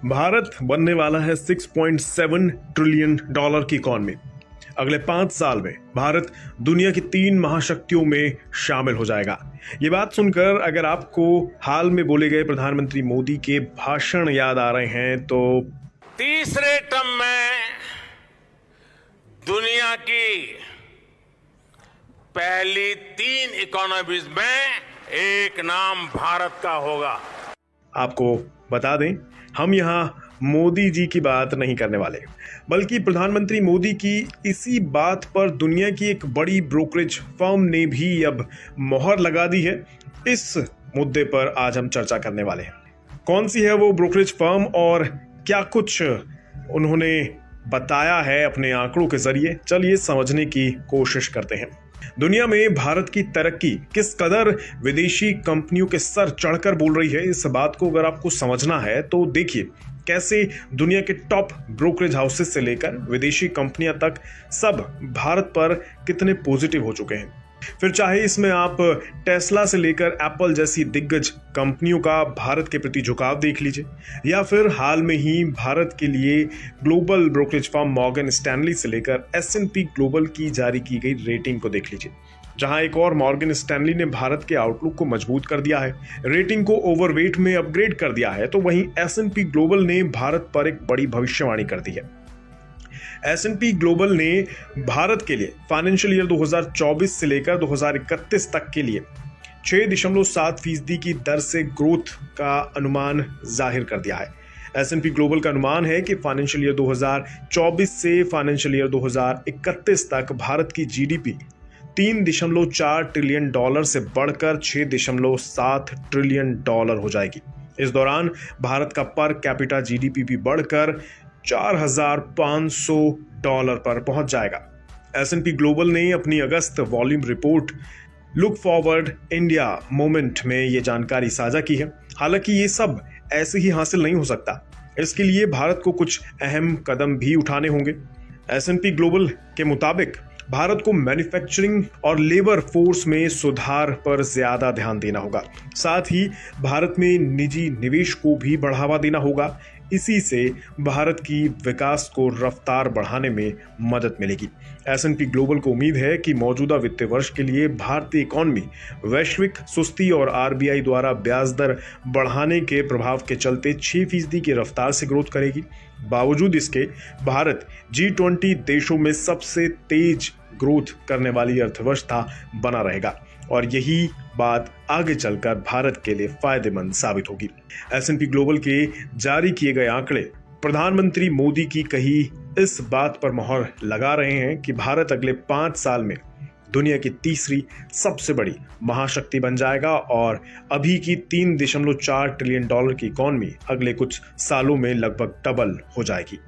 भारत बनने वाला है 6.7 ट्रिलियन डॉलर की इकॉनमी। अगले 5 साल में भारत दुनिया की 3 महाशक्तियों में शामिल हो जाएगा। ये बात सुनकर अगर आपको हाल में बोले गए प्रधानमंत्री मोदी के भाषण याद आ रहे हैं तो तीसरे टर्म में दुनिया की पहली 3 इकोनॉमीज में एक नाम भारत का होगा। आपको बता दें, हम यहाँ मोदी जी की बात नहीं करने वाले, बल्कि प्रधानमंत्री मोदी की इसी बात पर दुनिया की एक बड़ी ब्रोकरेज फर्म ने भी अब मोहर लगा दी है। इस मुद्दे पर आज हम चर्चा करने वाले हैं। कौन सी है वो ब्रोकरेज फर्म और क्या कुछ उन्होंने बताया है अपने आंकड़ों के जरिए, चलिए समझने की कोशिश करते हैं। दुनिया में भारत की तरक्की किस कदर विदेशी कंपनियों के सर चढ़कर बोल रही है, इस बात को अगर आपको समझना है तो देखिए कैसे दुनिया के टॉप ब्रोकरेज हाउसेस से लेकर विदेशी कंपनियां तक सब भारत पर कितने पॉजिटिव हो चुके हैं। फिर चाहे इसमें आप टेस्ला से लेकर एप्पल जैसी दिग्गज कंपनियों का भारत के प्रति झुकाव देख लीजिए, या फिर हाल में ही भारत के लिए global brokerage firm Morgan Stanley से लेकर S&P ग्लोबल की जारी की गई रेटिंग को देख लीजिए, जहां एक और मॉर्गन स्टैनली ने भारत के आउटलुक को मजबूत कर दिया है, रेटिंग को ओवरवेट में अपग्रेड कर दिया है, तो वहीं S&P ग्लोबल ने भारत पर एक बड़ी भविष्यवाणी कर दी है। S&P ग्लोबल ने भारत के लिए फाइनेंशियल ईयर 2024 से लेकर 2031 तक के लिए 6.7% की दर से ग्रोथ का अनुमान जाहिर कर दिया है। S&P ग्लोबल का अनुमान है कि फाइनेंशियल ईयर 2024 से फाइनेंशियल ईयर 2031 तक भारत की जीडीपी 3.4 ट्रिलियन डॉलर से बढ़कर 6.7 ट्रिलियन डॉलर हो जाएगी। इस दौरान भारत का पर कैपिटा जीडीपी भी बढ़कर 4,500 डॉलर पर पहुंच जाएगा। S&P ग्लोबल ने अपनी अगस्त volume report look forward India moment में ये जानकारी साझा की है। हालांकि ये सब ऐसे ही हासिल नहीं हो सकता, इसके लिए भारत को कुछ अहम कदम भी उठाने होंगे। S&P ग्लोबल के मुताबिक भारत को मैन्युफैक्चरिंग और लेबर फोर्स में सुधार पर ज्यादा ध्यान देना होगा। साथ ही भारत में निजी निवेश को भी बढ़ावा देना होगा। इसी से भारत की विकास को रफ्तार बढ़ाने में मदद मिलेगी। S&P ग्लोबल को उम्मीद है कि मौजूदा वित्तीय वर्ष के लिए भारतीय इकॉनमी वैश्विक सुस्ती और RBI द्वारा ब्याज दर बढ़ाने के प्रभाव के चलते 6% की रफ्तार से ग्रोथ करेगी। बावजूद इसके भारत G20 देशों में सबसे तेज ग्रोथ करने वाली अर्थव्यवस्था बना रहेगा और यही बात आगे चलकर भारत के लिए फायदेमंद साबित होगी। S&P ग्लोबल के जारी किए गए आंकड़े प्रधानमंत्री मोदी की कही इस बात पर मोहर लगा रहे हैं कि भारत अगले 5 साल में दुनिया की तीसरी सबसे बड़ी महाशक्ति बन जाएगा और अभी की 3.4 ट्रिलियन डॉलर की इकॉनमी अगले कुछ सालों में लगभग डबल हो जाएगी।